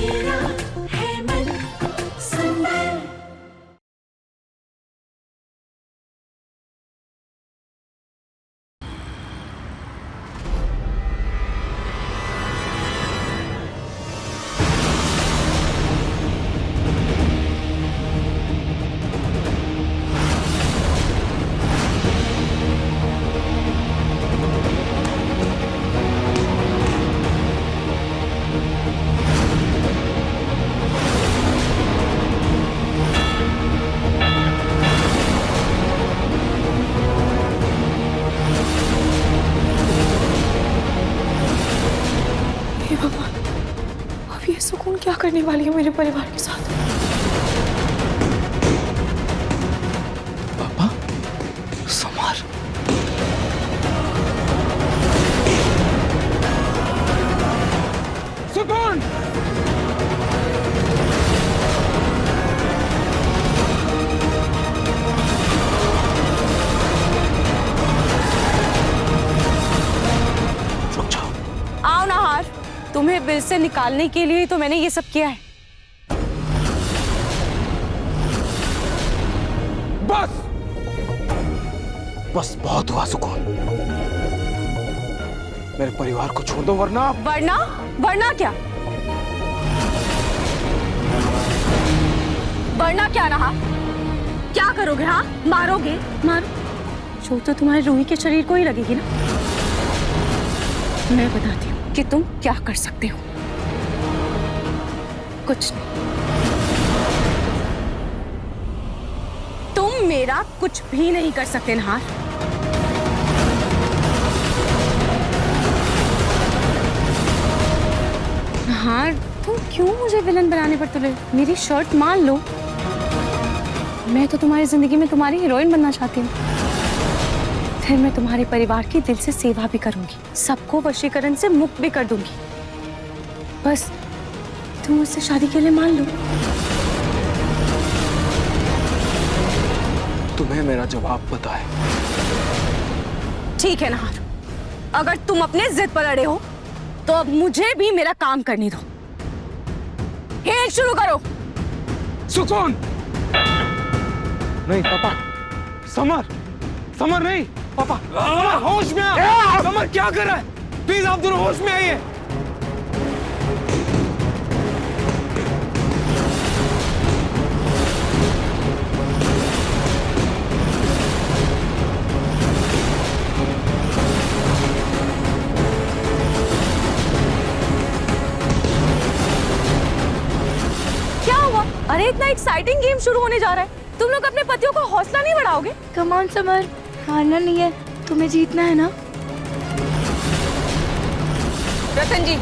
मेरा है मन सुंदर। हे भगवान, अब ये सुकून क्या करने वाली है मेरे परिवार के साथ? पापा, समार। सुकून। रुक जाओ। आओ ना हार, तुम्हें बिल से निकालने के लिए ही तो मैंने ये सब किया है। बस बस बहुत हुआ सुकून। मेरे परिवार को छोड़ दो वरना वरना वरना क्या? वरना क्या रहा? क्या करोगे? हाँ, मारोगे? मारो, जो तो तुम्हारे रूही के शरीर को ही लगेगी ना। मैं बताती हूँ कि तुम क्या कर सकते हो। कुछ नहीं। तुम मेरा कुछ भी नहीं कर सकते नहार। नहार, तुम क्यों मुझे विलन बनाने पर तुले? मेरी शर्ट मान लो। मैं तो तुम्हारी जिंदगी में तुम्हारी हीरोइन बनना चाहती हूँ। फिर मैं तुम्हारे परिवार की दिल से सेवा भी करूंगी, सबको वशीकरण से मुक्त भी कर दूंगी। बस तुम मुझसे शादी के लिए मान लो। तुम्हें मेरा जवाब पता है। ठीक है नहार, अगर तुम अपने जिद पर अड़े हो तो अब मुझे भी मेरा काम करने दो। खेल शुरू करो। सुकून। नहीं पापा, समर, समर नहीं पापा। समर होश में आ। समर क्या कर रहा है? प्लीज आप दोनों होश में आइए। क्या हुआ? अरे इतना एक्साइटिंग गेम शुरू होने जा रहा है, तुम लोग अपने पतियों को हौसला नहीं बढ़ाओगे? कम ऑन समर, हारना नहीं है, तुम्हें जीतना है ना। रतन जी,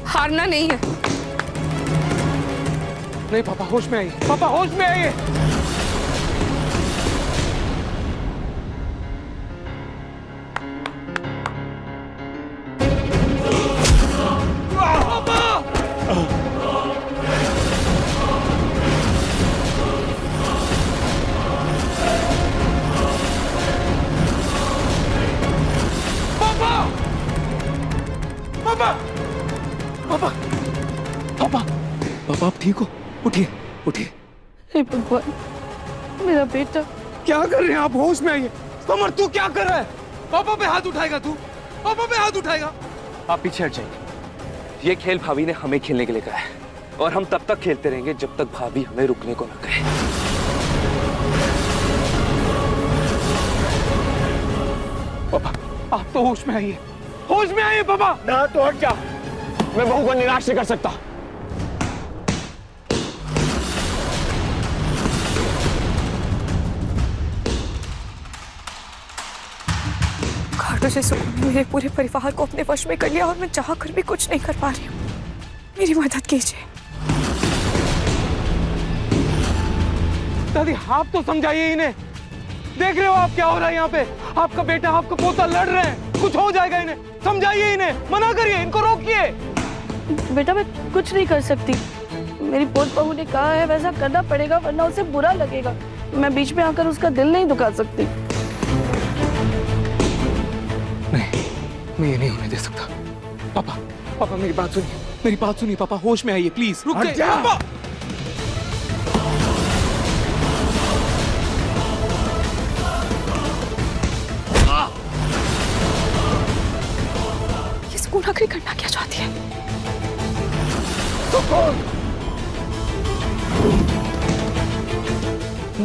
हारना नहीं है। नहीं पापा, होश में आइए। पापा होश में आइए। पापा, पापा, पापा, पापा, आप ठीक हो? उठिए, उठिए। हे भगवान, मेरा बेटा। क्या कर रहे हैं आप? होश में आइए। समर, तू क्या कर रहा है? पापा पे हाथ उठाएगा तू? पापा पे हाथ उठाएगा? आप पीछे हट जाइए। ये खेल भाभी ने हमें खेलने के लिए कहा है और हम तब तक खेलते रहेंगे जब तक भाभी हमें रुकने को न कहे। पापा, आप तो होश में आइए। होश में आइए पापा। ना तो हट जा, मैं बहू को निराश नहीं कर सकता। घाटों से सुकून ने मेरे पूरे परिवार को अपने वश में कर लिया और मैं चाह कर भी कुछ नहीं कर पा रही हूँ। मेरी मदद कीजिए। दादी, आप तो समझाइए इन्हें। देख रहे हो आप क्या हो रहा है यहाँ पे? आपका बेटा, आपका पोता लड़ रहे हैं, कुछ हो जाएगा इन्हें। समझाइए इन्हें, मना करिए, इनको रोकिए। बेटा मैं कुछ नहीं कर सकती, मेरी पोत बहू ने कहा है वैसा करना पड़ेगा वरना उसे बुरा लगेगा। मैं बीच में आकर उसका दिल नहीं दुखा सकती। नहीं, मैं ये नहीं होने दे सकता। पापा, पापा मेरी बात सुनिए, मेरी बात सुनिए पापा, होश में आइए प्लीज। रुक हट जाइए जा। पापा। ये सुकून आखिर करना क्या चाहती है?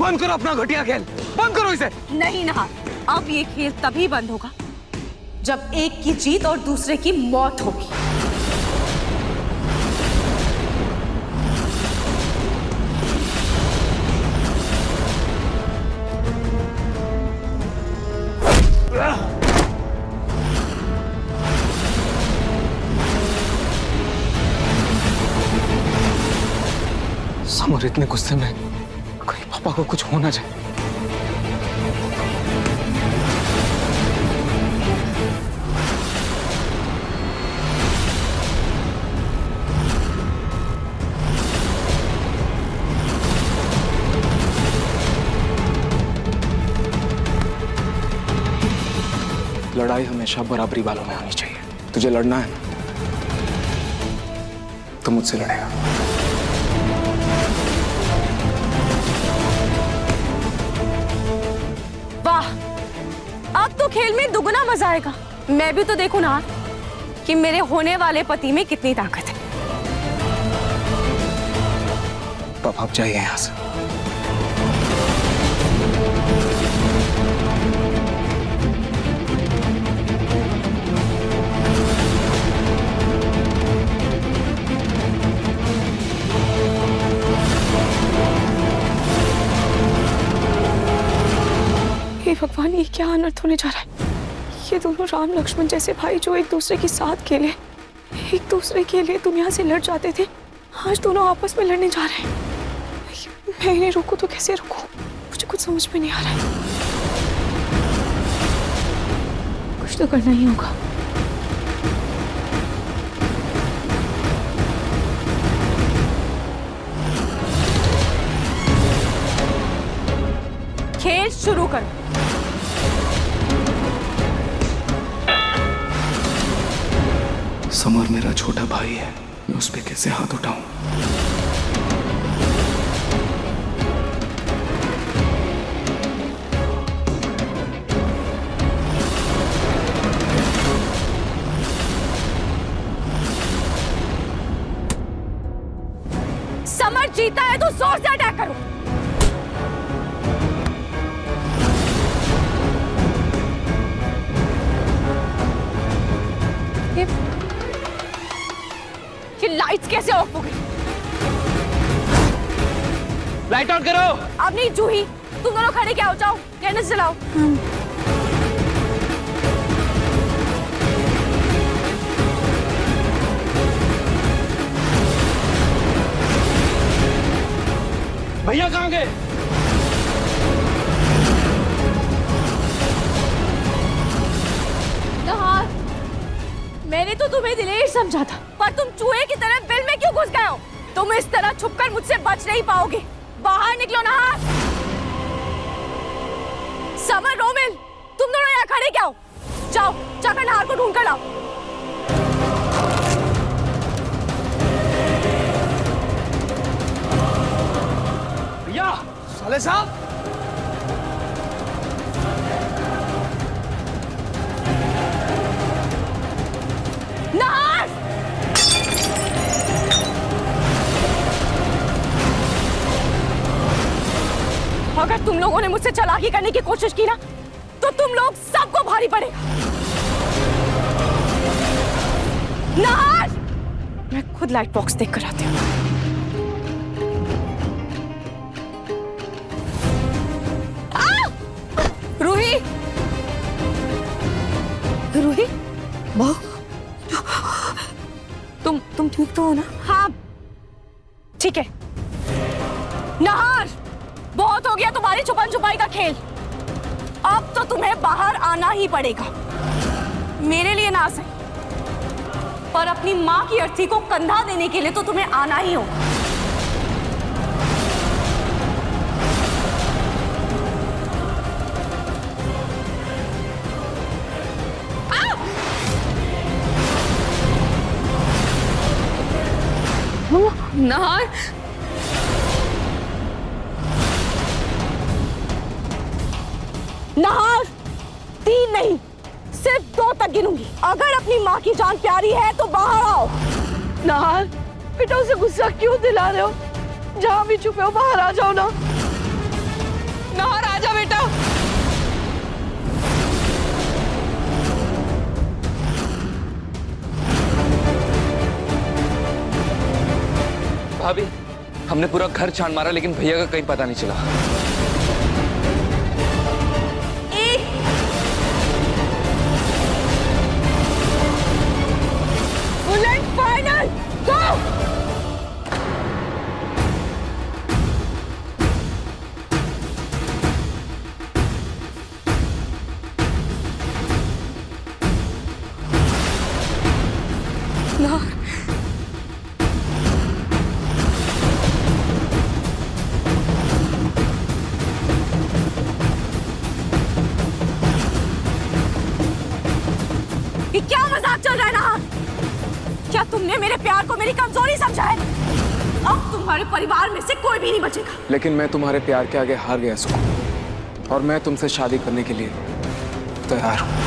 बंद करो अपना घटिया खेल, बंद करो इसे। नहीं नहार, अब ये खेल तभी बंद होगा जब एक की जीत और दूसरे की मौत होगी। समर इतने गुस्से में कहीं पापा को कुछ होना चाहिए। लड़ाई हमेशा बराबरी वालों में होनी चाहिए। तुझे लड़ना है ना तो मुझसे लड़ेगा। वाह, अब तो खेल में दुगना मजा आएगा। मैं भी तो देखूं ना कि मेरे होने वाले पति में कितनी ताकत है। पापा आप जाइए यहाँ से। हे भगवान, ये क्या अनर्थ होने जा रहा है? ये दोनों राम लक्ष्मण जैसे भाई जो एक दूसरे के साथ खेले, एक दूसरे के लिए दुनिया से लड़ जाते थे, आज दोनों आपस में लड़ने जा रहे हैं। मैं इन्हें रोकूं तो कैसे रोकूं? मुझे कुछ समझ में नहीं आ रहा है। कुछ तो करना ही होगा। खेल शुरू कर। समर मेरा छोटा भाई है, मैं उस पर कैसे हाथ उठाऊं? समर जीता है तो जोर से अटैक करो। ये लाइट्स कैसे ऑफ हो गई? लाइट ऑन करो। अब नहीं जूही, तुम दोनों खड़े क्या हो जाओ, कैंडल्स जलाओ। भैया कहाँ गए? नहार, मैंने तो तुम्हें दिलेर समझा था, पर तुम चूहे की तरह बिल में क्यों घुस गए हो? तुम इस तरह छुपकर मुझसे बच नहीं पाओगे। बाहर निकलो नहार। समर, रोमिल, तुम दोनों यहाँ खड़े क्या हो? जाओ, जाकर नहार को ढूंढ कर लाओ। भैया, साले साहब, नहार! अगर तुम लोगों ने मुझसे चालाकी करने की कोशिश की ना, तो तुम लोग सबको भारी पड़ेगा। नहार! मैं खुद लाइट बॉक्स देख कर आती हूँ। रूही, रूही, बहू, तुम ठीक तो हो ना? हाँ, ठीक है। नहार, बहुत हो गया तुम्हारी छुपन छुपाई का खेल। अब तो तुम्हें बाहर आना ही पड़ेगा। मेरे लिए ना सही, पर अपनी माँ की अर्थी को कंधा देने के लिए तो तुम्हें आना ही होगा। नाहर, नाहर, 3 नहीं सिर्फ 2 तक गिनूंगी। अगर अपनी माँ की जान प्यारी है तो बाहर आओ। नाहर, बेटा उसे गुस्सा क्यों दिला रहे हो? जहाँ भी छुपे हो बाहर आ जाओ ना। नाहर आजा बेटा। भाभी, हमने पूरा घर छान मारा लेकिन भैया का कहीं पता नहीं चला। फुल एंड फाइनल गो। ये क्या मजाक चल रहा है नाहर? क्या तुमने मेरे प्यार को मेरी कमजोरी समझा है? अब तुम्हारे परिवार में से कोई भी नहीं बचेगा। लेकिन मैं तुम्हारे प्यार के आगे हार गया सुकून, और मैं तुमसे शादी करने के लिए तैयार हूँ।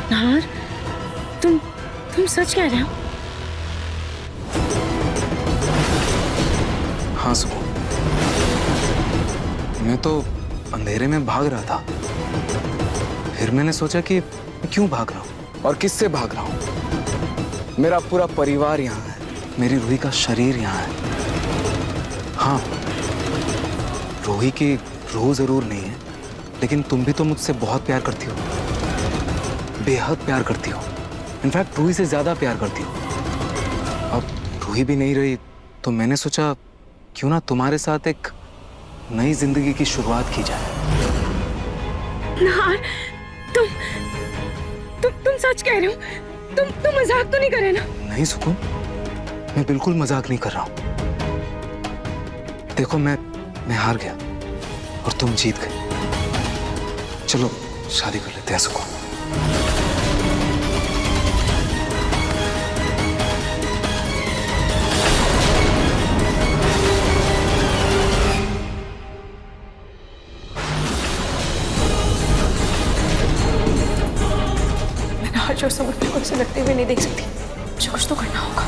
नाहर, तुम सच कह रहे हो? हाँ सुकून, मैं तो अंधेरे में भाग रहा था। फिर मैंने सोचा कि मैं क्यों भाग रहा हूँ और किससे भाग रहा हूँ। मेरा पूरा परिवार यहाँ है, मेरी रूही का शरीर यहाँ है। हाँ, रूही की रूह जरूर नहीं है, लेकिन तुम भी तो मुझसे बहुत प्यार करती हो, बेहद प्यार करती हो। इनफैक्ट रूही से ज्यादा प्यार करती हो। अब रूही भी नहीं रही तो मैंने सोचा क्यों ना तुम्हारे साथ एक नई जिंदगी की शुरुआत की जाए। नाहर, तुम सच कह रहे हो? तुम मजाक तो नहीं कर रहे ना? नहीं सुकून, मैं बिल्कुल मजाक नहीं कर रहा हूं। देखो मैं हार गया और तुम जीत गए। चलो शादी कर लेते हैं सुकून। आज और समझ को ऐसे लगते हुए नहीं देख सकती। मुझे कुछ तो करना होगा।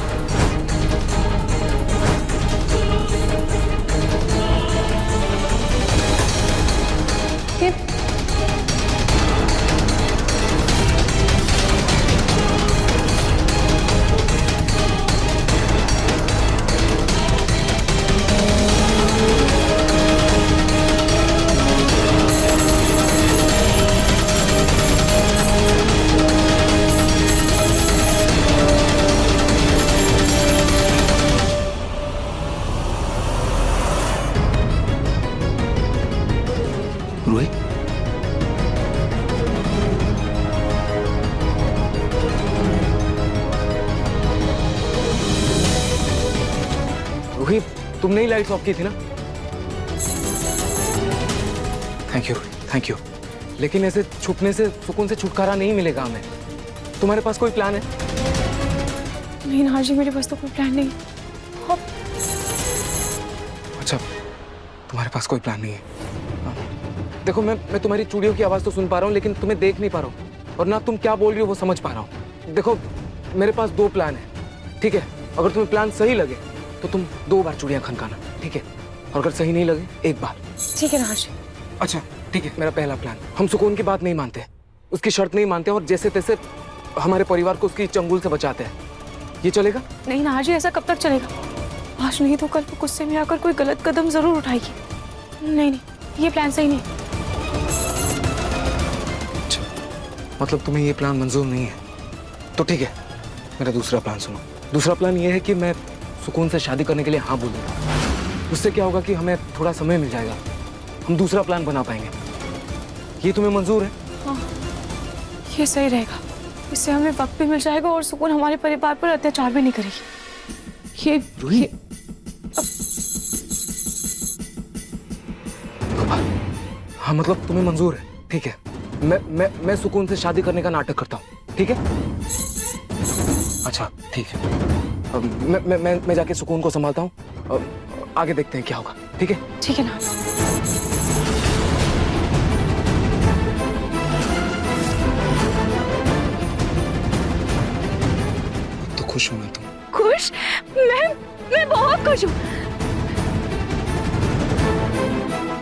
रूही, रूही, तुमने ही लाइट्स ऑफ की थी ना? Thank you, thank you. लेकिन ऐसे छुपने से सुकून से छुटकारा नहीं मिलेगा हमें। तुम्हारे पास कोई प्लान है? नहीं नाहर जी, मेरे पास तो कोई प्लान नहीं। अच्छा, तुम्हारे पास कोई प्लान नहीं है। देखो मैं तुम्हारी चूड़ियों की आवाज तो सुन पा रहा हूँ, लेकिन तुम्हें देख नहीं पा रहा हूँ, और ना तुम क्या बोल रही हो वो समझ पा रहा हूँ। देखो मेरे पास 2 प्लान है, ठीक है? अगर तुम्हें प्लान सही लगे तो तुम 2 बार चूड़ियां खनकाना, ठीक है? और अगर सही नहीं लगे 1 बार। ठीक है नाहर जी। अच्छा ठीक है, मेरा पहला प्लान, हम सुकून की बात नहीं मानते, उसकी शर्त नहीं मानते, और जैसे तैसे हमारे परिवार को उसकी चंगुल से बचाते हैं। ये चलेगा? नहीं नाहर जी, ऐसा कब तक चलेगा? आज नहीं तो कल वो गुस्से में आकर कोई गलत कदम जरूर उठाएगी। नहीं नहीं, ये प्लान सही नहीं। अच्छा, मतलब तुम्हें ये प्लान मंजूर नहीं है? तो ठीक है, मेरा दूसरा प्लान सुनो। दूसरा प्लान ये है कि मैं सुकून से शादी करने के लिए हाँ बोल दूंगा। उससे क्या होगा कि हमें थोड़ा समय मिल जाएगा, हम दूसरा प्लान बना पाएंगे। ये तुम्हें मंजूर है? हाँ, ये सही रहेगा। इससे हमें वक्त भी मिल जाएगा और सुकून हमारे परिवार पर अत्याचार भी नहीं करेगी। ये रूही, हाँ मतलब तुम्हें मंजूर है, ठीक है। मैं सुकून से शादी करने का नाटक करता हूँ, ठीक है? अच्छा ठीक है। अब मैं जाके सुकून को संभालता हूँ, आगे देखते हैं क्या होगा, ठीक है? ठीक है ना। तो खुश हूँ मैं तुम। खुश? मैं बहुत खुश हूँ।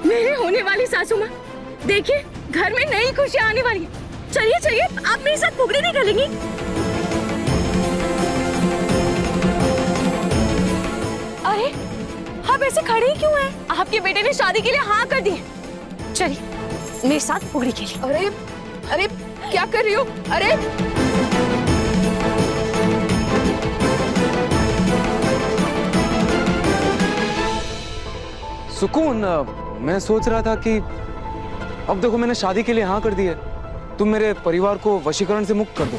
मेरे होने वाली सासू माँ, देखिए घर में नई खुशियाँ आने वाली है। चलिए चलिए, आप मेरे साथ फुगड़ी नहीं खेलेंगी? अरे आप ऐसे खड़े ही क्यों हैं? आपके बेटे ने शादी के लिए हाँ कर दी है। चलिए मेरे साथ फुगड़ी खेलिए। अरे अरे क्या कर रही हो? अरे सुकून, मैं सोच रहा था कि अब देखो मैंने शादी के लिए हाँ कर दी है, तुम मेरे परिवार को वशीकरण से मुक्त कर दो।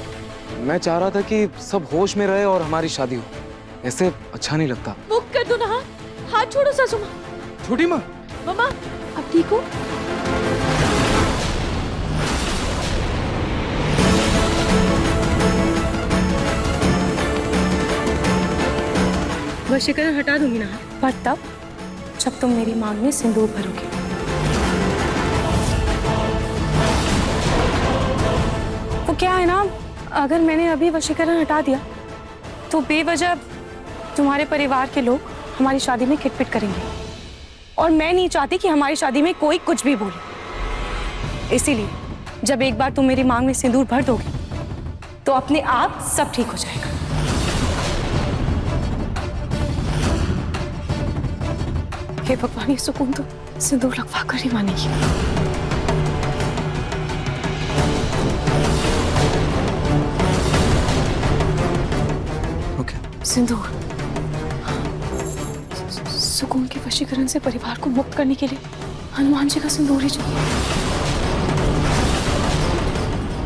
मैं चाह रहा था कि सब होश में रहे और हमारी शादी हो, ऐसे अच्छा नहीं लगता। मुक्त कर दो ना। हाथ छोड़ो सासू माँ। छोटी माँ, मम्मा अब ठीक हो? वशीकरण हटा दूंगी ना, पर तब जब तुम मेरी मांग में सिंदूर भरोगे। वो क्या है ना, अगर मैंने अभी वशीकरण हटा दिया तो बेवजह तुम्हारे परिवार के लोग हमारी शादी में खिटपिट करेंगे, और मैं नहीं चाहती कि हमारी शादी में कोई कुछ भी बोले। इसीलिए जब एक बार तुम मेरी मांग में सिंदूर भर दोगे तो अपने आप सब ठीक हो जाएगा। हे भगवान, ये सुकून तो सिंदूर लगवा कर ही मानेगी। ओके। सिंदूर, सुकून के वशीकरण से परिवार को मुक्त करने के लिए हनुमान जी का सिंदूर ही चाहिए।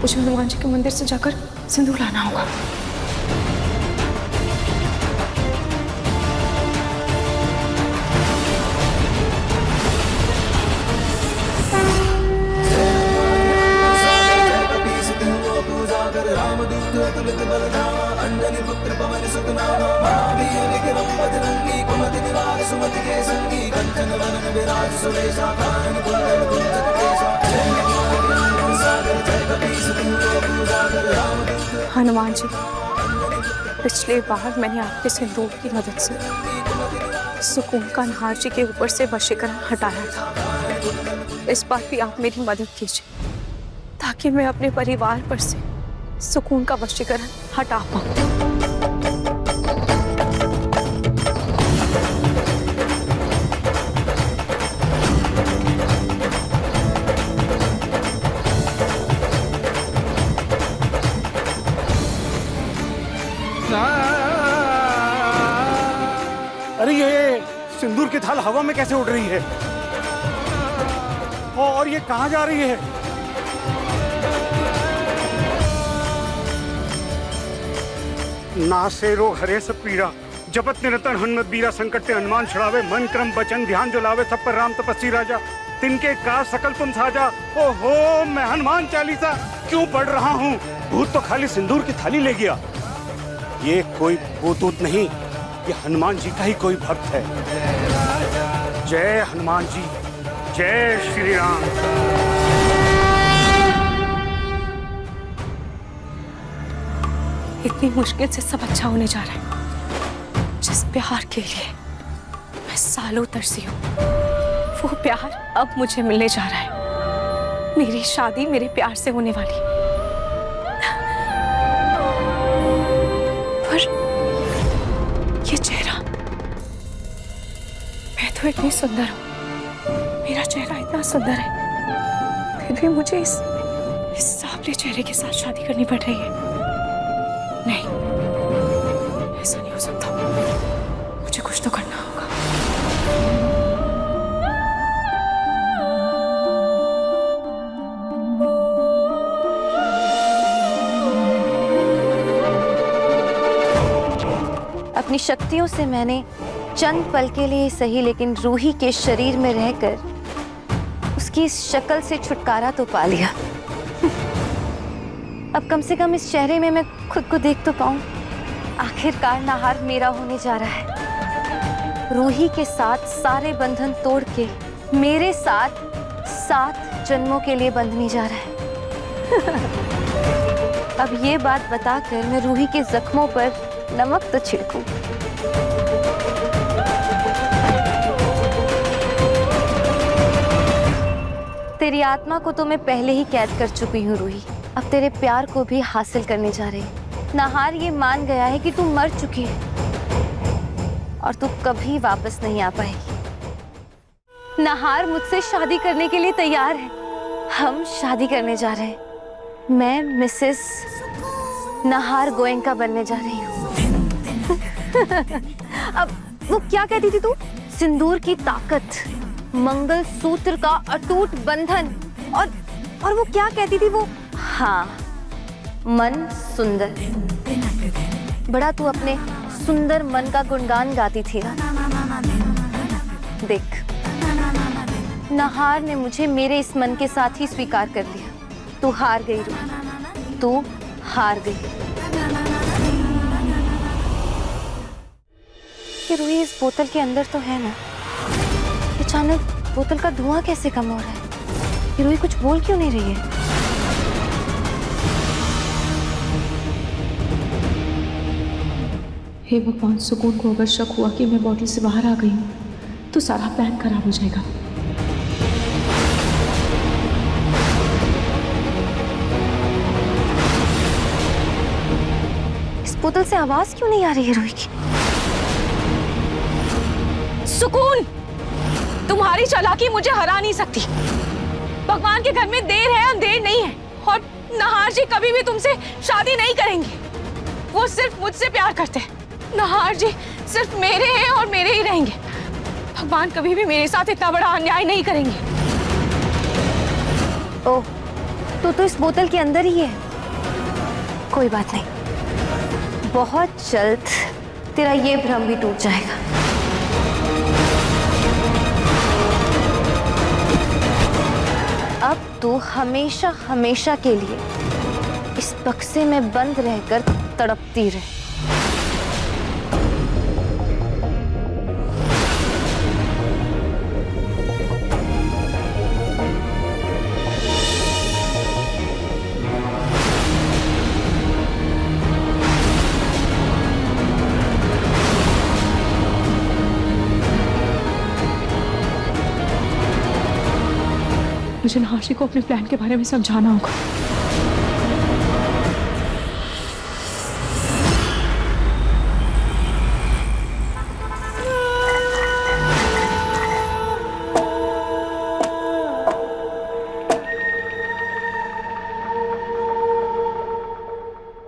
मुझे हनुमान जी के मंदिर से जाकर सिंदूर लाना होगा। हनुमान जी, पिछले बार मैंने आपके सिंदूर की मदद से सुकून का नाहर जी के ऊपर से वशीकरण हटाया था। इस बार भी आप मेरी मदद कीजिए ताकि मैं अपने परिवार पर से सुकून का वशीकरण हटा पाऊं। अरे ये सिंदूर की थाल हवा में कैसे उड़ रही है? और ये कहां जा रही है? नासे रोग हरे सब पीड़ा, जपत निरंतर हनुमत बीरा, संकट ते हनुमान छुड़ावे, मन क्रम वचन ध्यान जो लावे, सब पर राम तपस्वी राजा, तिनके काज सकल तुम साजा। ओहो, मैं हनुमान चालीसा क्यों पढ़ रहा हूँ? भूत तो खाली सिंदूर की थाली ले गया। ये कोई भूत नहीं, ये हनुमान जी का ही कोई भक्त है। जय हनुमान जी, जय श्री राम। इतनी मुश्किल से सब अच्छा होने जा रहा है। जिस प्यार के लिए मैं सालों तरसी हूँ, वो प्यार अब मुझे मिलने जा रहा है। मेरी शादी मेरे प्यार से होने वाली है। पर ये चेहरा, मैं तो इतनी सुंदर हूँ, मेरा चेहरा इतना सुंदर है, फिर भी मुझे इस सांवले चेहरे के साथ शादी करनी पड़ रही है। नहीं, ऐसा नहीं हो सकता। मुझे कुछ तो करना होगा। अपनी शक्तियों से मैंने चंद पल के लिए सही लेकिन रूही के शरीर में रहकर उसकी इस शक्ल से छुटकारा तो पा लिया। अब कम से कम इस चेहरे में मैं खुद को देख तो पाऊं। आखिरकार नाहार मेरा होने जा रहा है। रूही के साथ सारे बंधन तोड़ के मेरे साथ 7 जन्मों के लिए बंधने जा रहा है। अब ये बात बताकर मैं रूही के जख्मों पर नमक तो छिड़कूं। तेरी आत्मा को तो मैं पहले ही कैद कर चुकी हूँ रूही। अब तेरे प्यार को भी हासिल करने जा रही हूँ। नाहार ये मान गया है कि तू मर चुकी है और तू कभी वापस नहीं आ पाएगी। नाहार मुझसे शादी करने के लिए तैयार है। हम शादी करने जा रहे हैं। मैं मिसेस नाहार गोयनका बनने जा रही हूँ। अब वो क्या कहती थी तू? सिंदूर की ताकत, मंगल सूत्र का अटूट बंधन और वो क्या कहती थी वो? हाँ, मन सुंदर। बड़ा तू अपने सुंदर मन का गुणगान गाती थी ना। देख, नाहार ने मुझे मेरे इस मन के साथ ही स्वीकार कर लिया। तू हार गई रूही, तू हार गई। ये रूही इस बोतल के अंदर तो है ना। अचानक बोतल का धुआं कैसे कम हो रहा है? ये रूही कुछ बोल क्यों नहीं रही है? हे भगवान, सुकून को अगर शक हुआ कि मैं बॉटल से बाहर आ गई हूँ तो सारा प्लान खराब हो जाएगा। इस बोतल से आवाज क्यों नहीं आ रही है रूही की? सुकून, तुम्हारी चालाकी मुझे हरा नहीं सकती। भगवान के घर में देर है अंधेर नहीं है। और नाहार जी कभी भी तुमसे शादी नहीं करेंगे। वो सिर्फ मुझसे प्यार करते हैं। नाहार जी सिर्फ मेरे हैं और मेरे ही रहेंगे। भगवान कभी भी मेरे साथ इतना बड़ा अन्याय नहीं करेंगे। ओह, तो इस बोतल के अंदर ही है। कोई बात नहीं, बहुत जल्द तेरा ये भ्रम भी टूट जाएगा। अब तू हमेशा हमेशा के लिए इस बक्से में बंद रहकर तड़पती रहे। मुझे नाहार जी को अपने प्लान के बारे में समझाना होगा।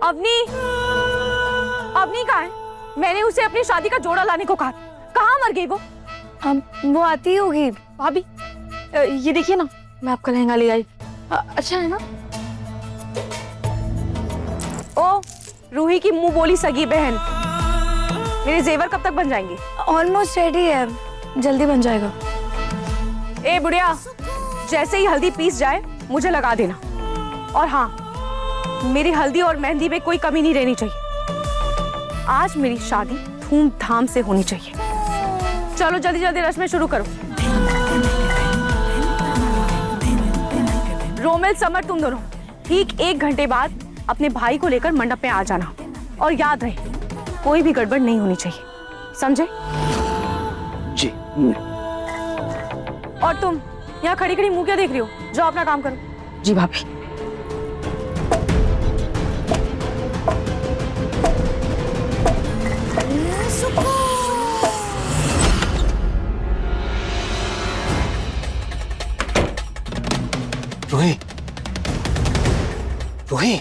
अवनी, अवनी कहाँ है? मैंने उसे अपनी शादी का जोड़ा लाने को कहा। कहाँ मर गई वो? वो आती होगी। भाभी, ये देखिए ना, मैं आपका लहंगा ले आई। अच्छा है ना? ओ, रूही की मुंह बोली सगी बहन, मेरे जेवर कब तक बन जाएंगे? ऑलमोस्ट रेडी है, जल्दी बन जाएगा। ए बुढ़िया, जैसे ही हल्दी पीस जाए मुझे लगा देना। और हाँ, मेरी हल्दी और मेहंदी में कोई कमी नहीं रहनी चाहिए। आज मेरी शादी धूमधाम से होनी चाहिए। चलो जल्दी जल्दी रस्में शुरू करो। रोमेल, समर, तुम दोनों ठीक 1 घंटे बाद अपने भाई को लेकर मंडप में आ जाना। और याद रहे, कोई भी गड़बड़ नहीं होनी चाहिए, समझे? जी। और तुम यहाँ खड़ी खड़ी मुंह क्या देख रही हो? जाओ अपना काम करो। जी भाभी। रूही, रूही,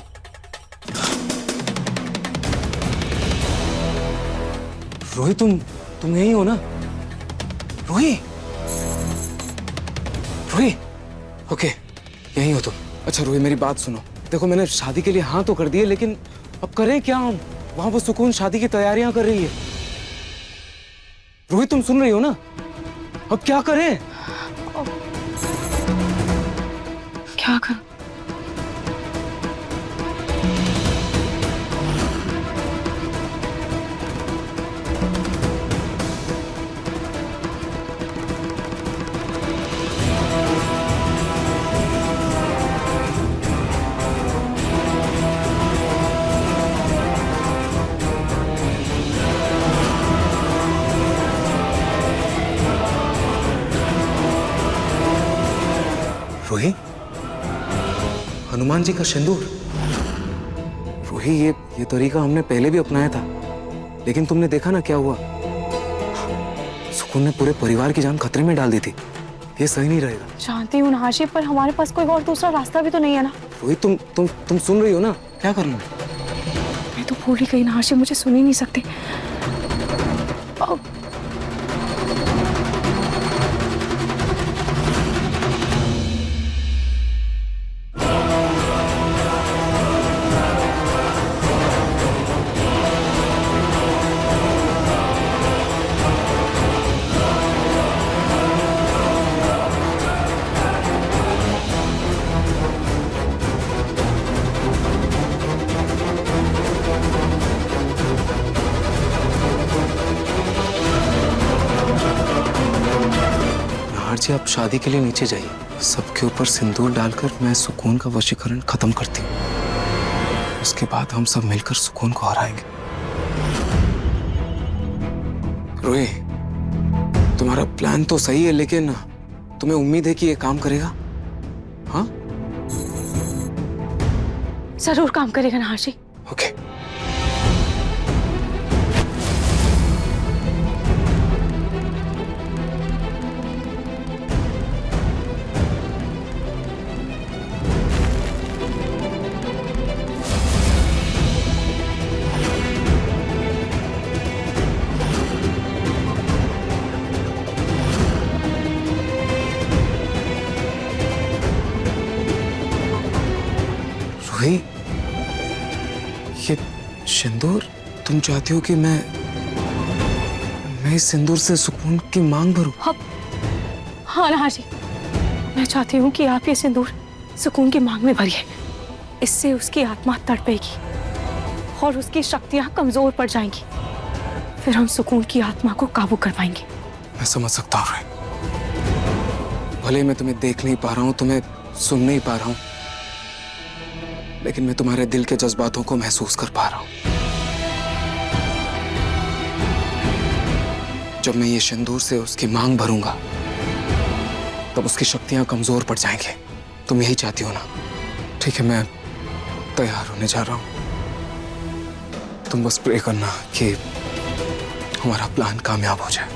रूही, तुम यही हो ना? रूही, रूही, ओके, यही हो तुम। अच्छा रूही, मेरी बात सुनो। देखो, मैंने शादी के लिए हाँ तो कर दी है, लेकिन अब करें क्या हम? वहां वो सुकून शादी की तैयारियां कर रही है। रोहित तुम सुन रही हो ना? अब क्या करें? क्या करूं? रोहित, हनुमान जी का सिंदूर। रोहित, ये तरीका हमने पहले भी अपनाया था, लेकिन तुमने देखा ना क्या हुआ। सुकून ने पूरे परिवार की जान खतरे में डाल दी थी। ये सही नहीं रहेगा। जानती हूँ नाशी, पर हमारे पास कोई और दूसरा रास्ता भी तो नहीं है ना। रोहित, तुम सुन रही हो ना? क्या करना है? मैं तो भूल ही गई नाशी, मुझे सुन ही नहीं सकते। जी, आप शादी के लिए नीचे जाइए। सबके ऊपर सिंदूर डालकर मैं सुकून का वशीकरण खत्म करती हूँ। उसके बाद हम सब मिलकर सुकून को हराएंगे। रोए, तुम्हारा प्लान तो सही है, लेकिन तुम्हें उम्मीद है कि ये काम करेगा? हाँ, जरूर काम करेगा नाशी। ओके। रोहित, ये सिंदूर, तुम चाहती हो कि मैं इस सिंदूर से सुकून की मांग भरूं? हाँ नाशी, मैं चाहती हूँ कि आप ये सिंदूर सुकून की मांग में भरिए। इससे उसकी आत्मा तड़पेगी और उसकी शक्तियां कमजोर पड़ जाएंगी। फिर हम सुकून की आत्मा को काबू कर पाएंगे। मैं समझ सकता हूँ रोहित। भले मैं तुम्हें देख नहीं पा रहा हूँ, तुम्हें सुन नहीं पा रहा हूँ, लेकिन मैं तुम्हारे दिल के जज्बातों को महसूस कर पा रहा हूं। जब मैं ये सिंदूर से उसकी मांग भरूंगा, तब उसकी शक्तियां कमजोर पड़ जाएंगे। तुम यही चाहती हो ना? ठीक है, मैं तैयार होने जा रहा हूं। तुम बस प्रे करना कि हमारा प्लान कामयाब हो जाए।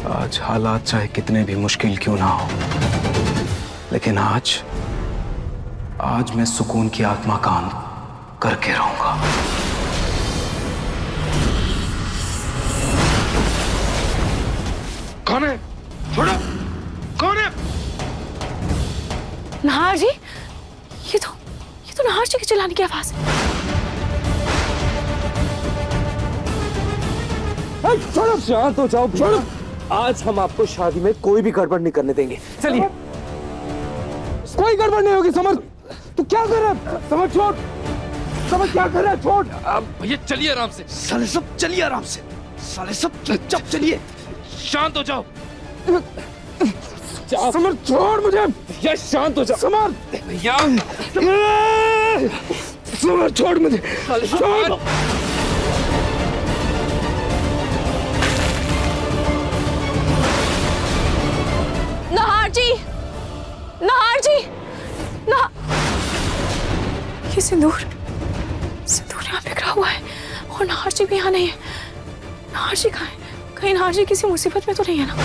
आज हालात चाहे कितने भी मुश्किल क्यों ना हो, लेकिन आज मैं सुकून की आत्मा का अंत करके रहूंगा। कौन है? छोड़ो! कौन है? नाहर जी, ये तो नाहर जी की चिल्लाने की आवाज है। छोड़ो! शांत हो जाओ। छोड़ो! आज हम आपको शादी में कोई भी गड़बड़ नहीं करने देंगे। चलिए। कोई गड़बड़ नहीं होगी। समझ, तू क्या कर रहा है? समझ, छोड़। समझ, क्या कर रहा है? छोड़। भैया चलिए आराम से। साले सब चलिए आराम से। साले सब चुपचाप चलिए। शांत हो जाओ। समर, छोड़ मुझे। भैया शांत हो जाओ। समर, भैया समर, छोड़ मुझे। छोड़। नाहर जी, नाहर जी, ये सिंदूर यहाँ बिखरा हुआ है और नाहर जी भी यहाँ नहीं है। नहार जी कहाँ है? कहीं नहार जी किसी मुसीबत में तो नहीं है ना?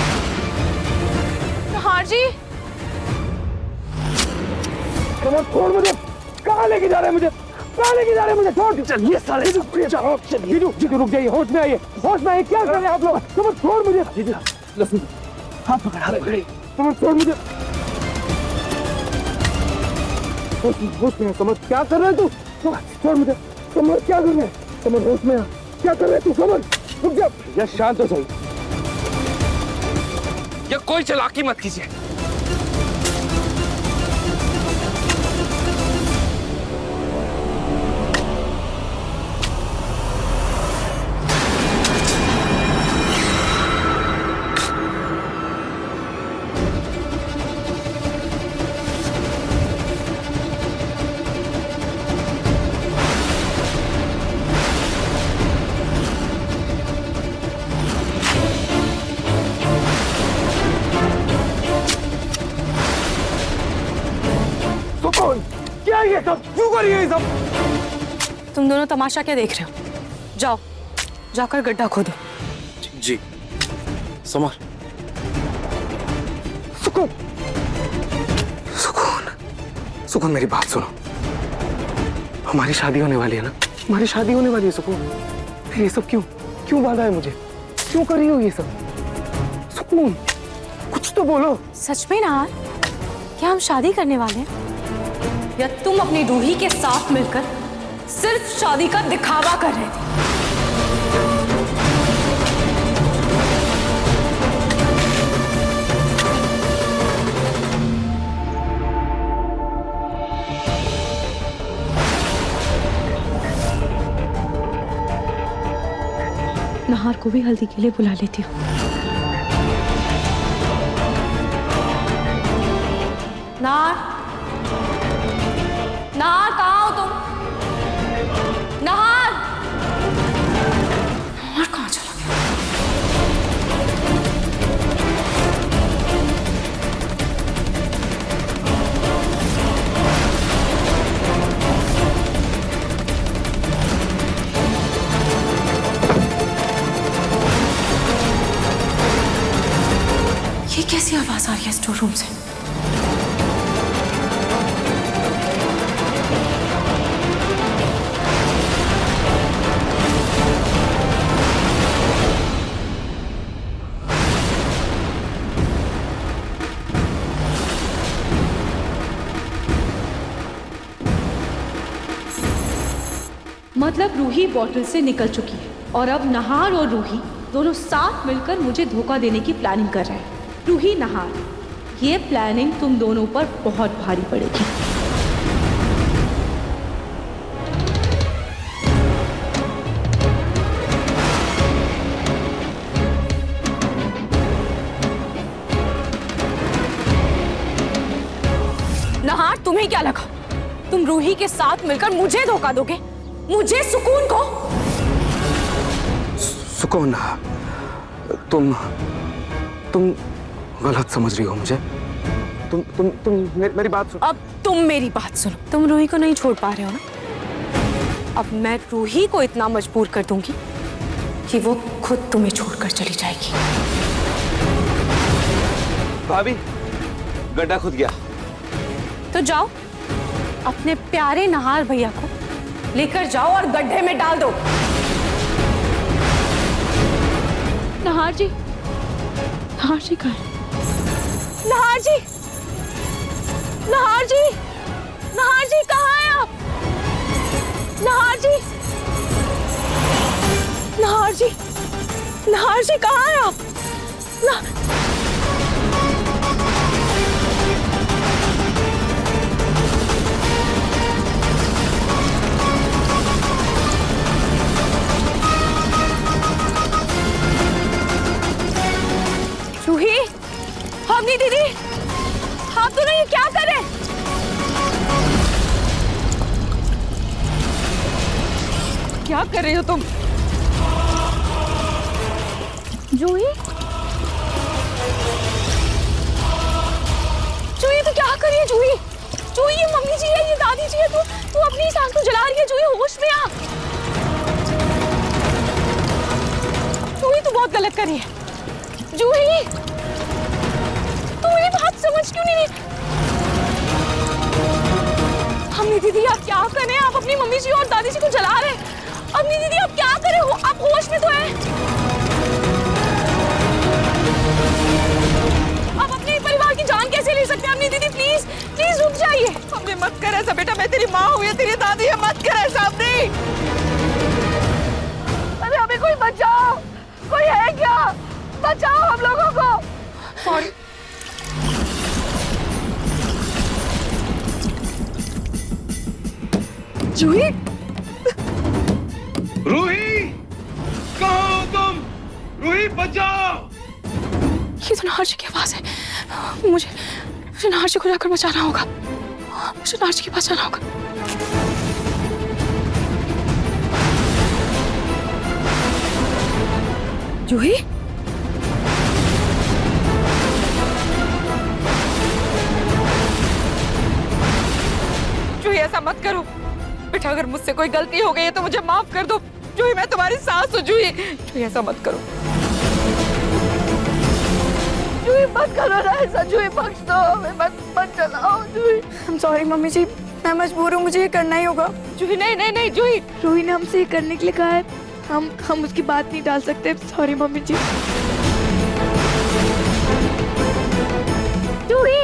नहार जी, छोड़ मुझे, कहाँ लेके जा रहे हैं मुझे, कहाँ लेके जा रहे हैं मुझे, छोड़। चलिए साले, चलिए रुक जाइए, होश में आइए, होश में आइए, क्या कर रहे हैं आप लोग, समझ, छोड़ मुझे, हाथ पकड़, हाथ पकड़, समझ, छोड़ मुझे, होश में, समझ, क्या कर रहे हैं तू, छोड़ मुझे, समझ, क्या कर रहे हैं, समझ, होश में, क्या कर रहे हैं तू, समझ, रुक जा, या शांत हो सही, या कोई चालाकी मत कीजिए। क्या ये सब, क्यों कर रही है ये सब? तुम दोनों तमाशा क्या देख रहे हो? जाओ, जाकर गड्ढा खोदो। जी समर। सुकून, सुकून, सुकून, मेरी बात सुनो। हमारी शादी होने वाली है ना, हमारी शादी होने वाली है सुकून। फिर ये सब क्यों, क्यों बांधा है मुझे, क्यों कर रही हो ये सब? सुकून, कुछ तो बोलो। सच में ना, क्या हम शादी करने वाले हैं? या तुम अपनी रूही के साथ मिलकर सिर्फ शादी का दिखावा कर रहे थे? नहार को भी हल्दी के लिए बुला लेती हूँ। नहार, नहार, कहाँ हो तुम? नहार, नहार कहाँ चला गया? ये कैसी आवाज आ रही है स्टोर रूम से? मतलब रूही बॉटल से निकल चुकी है और अब नहार और रूही दोनों साथ मिलकर मुझे धोखा देने की प्लानिंग कर रहे हैं। रूही, नहार, ये प्लानिंग तुम दोनों पर बहुत भारी पड़ेगी। नहार, तुम्हें क्या लगा तुम रूही के साथ मिलकर मुझे धोखा दोगे? मुझे, सुकून को? सुकून, तुम गलत समझ रही हो मुझे। तुम मेरी बात सुनो। अब तुम मेरी बात सुनो। तुम रूही को नहीं छोड़ पा रहे हो ना? अब मैं रूही को इतना मजबूर कर दूंगी कि वो खुद तुम्हें छोड़कर चली जाएगी। भाभी, गड्ढा खुद गया। तो जाओ, अपने प्यारे नहार भैया को लेकर जाओ और गड्ढे में डाल दो। नहार जी, नहार जी कहाँ है? नहार जी, नहार जी, नहार जी कहाँ हैं आप? नहार जी, नहार जी, नहार जी कहाँ हैं आप? रूही, हमनी दीदी, आप दोनों ये क्या कर रहे हैं? क्या कर रही हो तुम? जूही, जूही तू क्या कर रही है? जूही, जूही, ये मम्मी जी है, ये दादी जी है, तू अपनी सांस को जला रही है। जूही, होश में आ। गलत करी है। जूही, तुम मेरी बात समझ क्यों नहीं रही? अम्मी दीदी आप क्या कर रहे हैं? आप अपनी मम्मी जी और दादी जी को जला रहे हैं। अम्मी दीदी आप क्या कर रहे हो? आप होश में तो हैं? आप अपने परिवार की जान कैसे ले सकते हैं? अम्मी दीदी प्लीज प्लीज रुक जाइए। हमने मत कर ऐसा बेटा, मैं तेरी माँ हूँ या तेरी दादी है, मत कर ऐसा। हमने अरे हमें कोई बचाओ, कोई है क्या? बचाओ हम लोगों को। सॉरी। जूही, रूही, कहाँ हो तुम? रूही बचाओ! ये तो नाहर जी की आवाज है। मुझे नाहर जी को जाकर बचाना होगा। मुझे नाहर जी के पास जाना होगा। जूही, जूही ऐसा मत करो बेटा, अगर मुझसे कोई गलती हो गई है तो मुझे माफ कर दो। जूही मैं तुम्हारी सास हूँ। जूही ऐसा मत करो। जूही मत करो ना ऐसा। जूही बख्श दो हमें, मत चलाओ। जूही, I'm sorry मम्मी जी, मैं मजबूर हूँ, मुझे ये करना ही होगा। जूही नहीं नहीं नहीं जूही। रूही ने हमसे ये करने के लिए कहा है, हम उसकी बात नहीं डाल सकते। सॉरी मम्मी जी। जूही,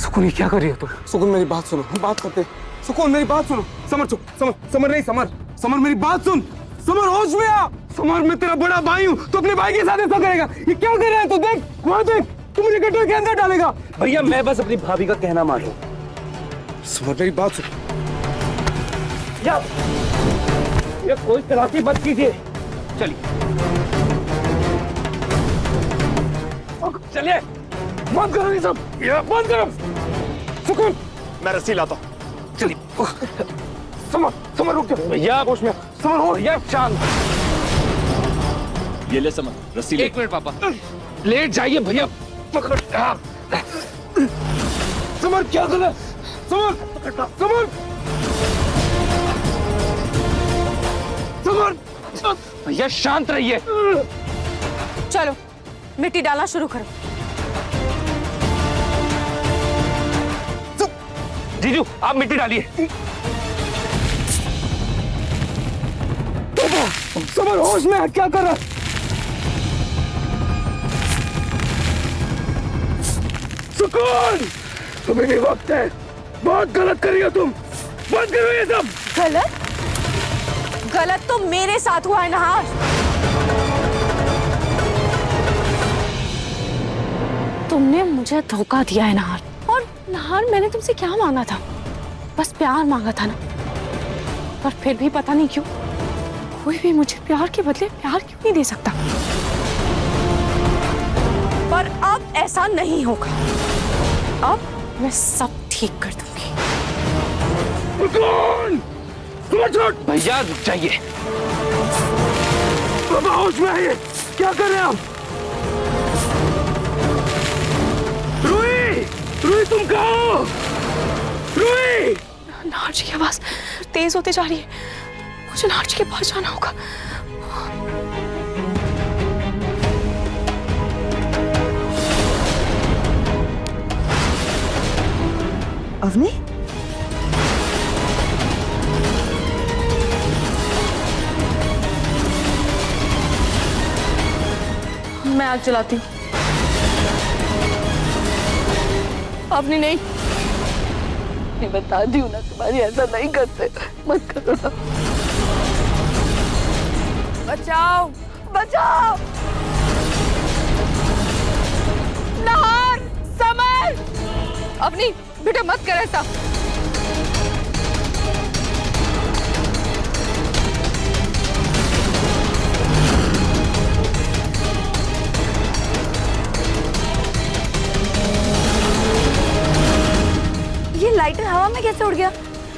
सुकून, ये क्या कर रही हो तुम? सुकून मेरी बात सुनो, हम बात करते। सुकून मेरी बात सुनो। समर चुप, समर नहीं, समर मेरी बात सुन। समर होश में आ। समर मैं तेरा बड़ा भाई हूँ, तो अपने भाई के साथ ऐसा करेगा? ये क्या कर रहा है? तू देख, वहाँ देख, तू मुझे गड्ढे के अंदर डालेगा। भैया मैं बस अपनी भाभी का कहना मानूं। समर मेरी बात सुन। ये कोई तलाशी मत कीजिए। चलिए चलिए, बंद करो ये सब, ये बंद करो। सुकून, मैं रस्सी लाता हूँ। चलिए। समर रुक जाओ भैया होश में। समर हो भैया, शांत। ये ले समझ रस्सी ले। एक मिनट पापा, लेट जाइए भैया। पकड़। समर क्या कर रहा है? समर भैया शांत रहिए। चलो मिट्टी डालना शुरू करो। जीजू आप मिट्टी डालिए। समर होश में है, क्या कर रहा है? सुकून, तुम्हें भी वक्त है। बहुत गलत कर रही हो तुम। बंद करो ये सब। गलत तो मेरे साथ हुआ है नहार। तुमने मुझे धोखा दिया है नहार। और नहार मैंने तुमसे क्या मांगा था? बस प्यार मांगा था ना। पर फिर भी पता नहीं क्यों कोई भी मुझे प्यार के बदले प्यार क्यों नहीं दे सकता। पर अब ऐसा नहीं होगा। अब मैं सब ठीक कर दूंगी। भैया रुक जाइए। बाबा होश में आइए, क्या कर रहे हैं आप? रूही तुम कहाँ हो? रूही! नाहर जी की आवाज तेज होती जा रही है। मुझे नाहर जी के पास जाना होगा। अवनी, मैं आग जलाती हूँ। अवनी नहीं, मैं बताती हूँ ना, तुम्हारी ऐसा नहीं करते। मत करो ना। बचाओ बचाओ। नहार, समर। अपनी बेटा मत कर ऐसा। कैसे उड़ गया?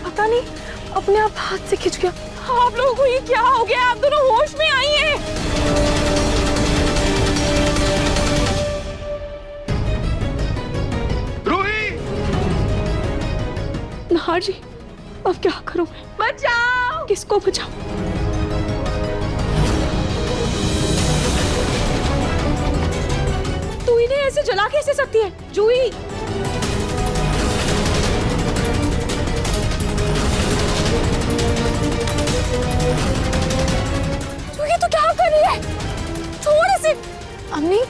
पता नहीं, अपने आप हाथ से खिंच गया। आप लोगों को ये क्या हो गया? आप दोनों होश में आइए। रूही! नहार जी, अब क्या करूं मैं? बचाओ! किसको बचाऊं? तू इन्हें ऐसे जला कैसे सकती है जूही? जूही तो क्या कर रही है? छोड़ इसे। अम्मी,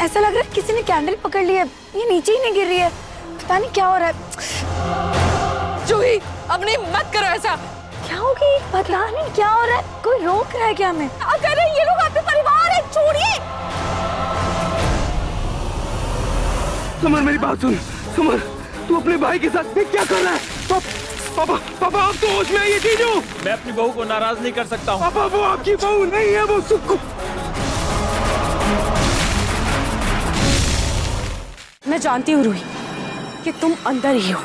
ऐसा लग रहा है किसी ने कैंडल पकड़ ली है। ये नीचे ही नहीं गिर रही है। पता नहीं क्या हो रहा है। जूही, अब नहीं, मत करो ऐसा। क्या हो गई? पता नहीं क्या हो रहा है। कोई रोक रहा है क्या हमें? अगर ये लोग आपके परिवार है, छोड़िए। समर मेरी बात सुन। समर, तू अपने भाई के साथ क्या कर रहा है? पापा, पापा आप तो होश में आइए। जीजू, मैं अपनी बहू को नाराज नहीं कर सकता हूँ। पापा वो आपकी बहू नहीं है, वो सुक्कू। मैं जानती हूँ रूही कि तुम अंदर ही हो,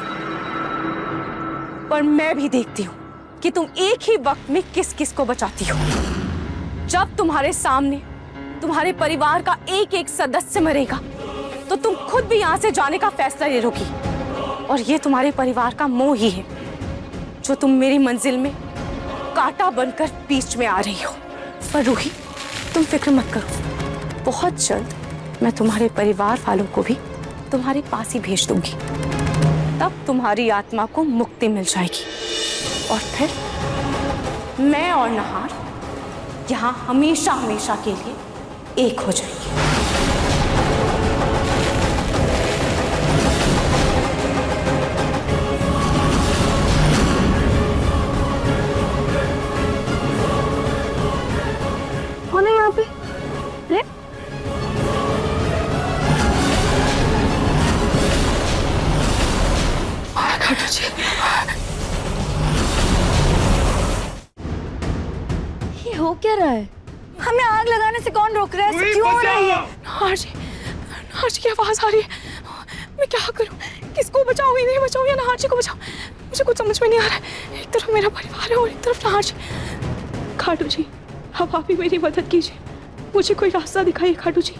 पर मैं भी देखती हूँ कि तुम एक ही वक्त में किस किस को बचाती हो। जब तुम्हारे सामने तुम्हारे परिवार का एक एक सदस्य मरेगा तो तुम खुद भी यहाँ से जाने का फैसला ले लोगी, और ये तुम्हारे परिवार का मोह ही है जो तुम मेरी मंजिल में कांटा बनकर बीच में आ रही हो। पर रूही, तुम फिक्र मत करो, बहुत जल्द मैं तुम्हारे परिवार वालों को भी तुम्हारे पास ही भेज दूंगी। तब तुम्हारी आत्मा को मुक्ति मिल जाएगी और फिर मैं और नहार यहाँ हमेशा हमेशा के लिए एक हो जाएंगे। कौन है यहाँ पे? अरे ये हो क्या रहा है? हमें आग लगाने से कौन रोक रहा है? ऐसे क्यों हो रही है? नहार जी की आवाज आ रही है। मैं क्या करूं? किसको बचाऊं? इन्हें बचाऊं या नहार जी को बचाऊं? मुझे कुछ समझ में नहीं आ रहा है। एक तरफ मेरा परिवार है और एक तरफ नहार जी। खाटू जी, अब आप ही मेरी मदद कीजिए। मुझे कोई रास्ता दिखाइए खाटू जी।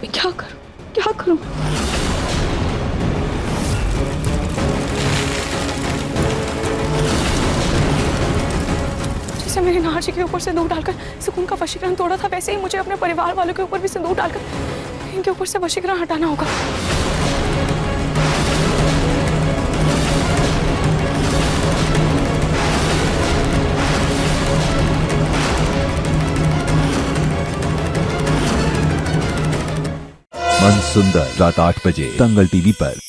मैं क्या करूं? क्या करूं? जैसे मेरे नहार जी के ऊपर सिंदूर डालकर सुकून का वशीकरण तोड़ा था, वैसे ही मुझे अपने परिवार वालों के ऊपर भी सिंदूर डालकर इनके ऊपर से वशीकरण हटाना होगा। मन सुंदर रात 8 बजे दंगल टीवी पर।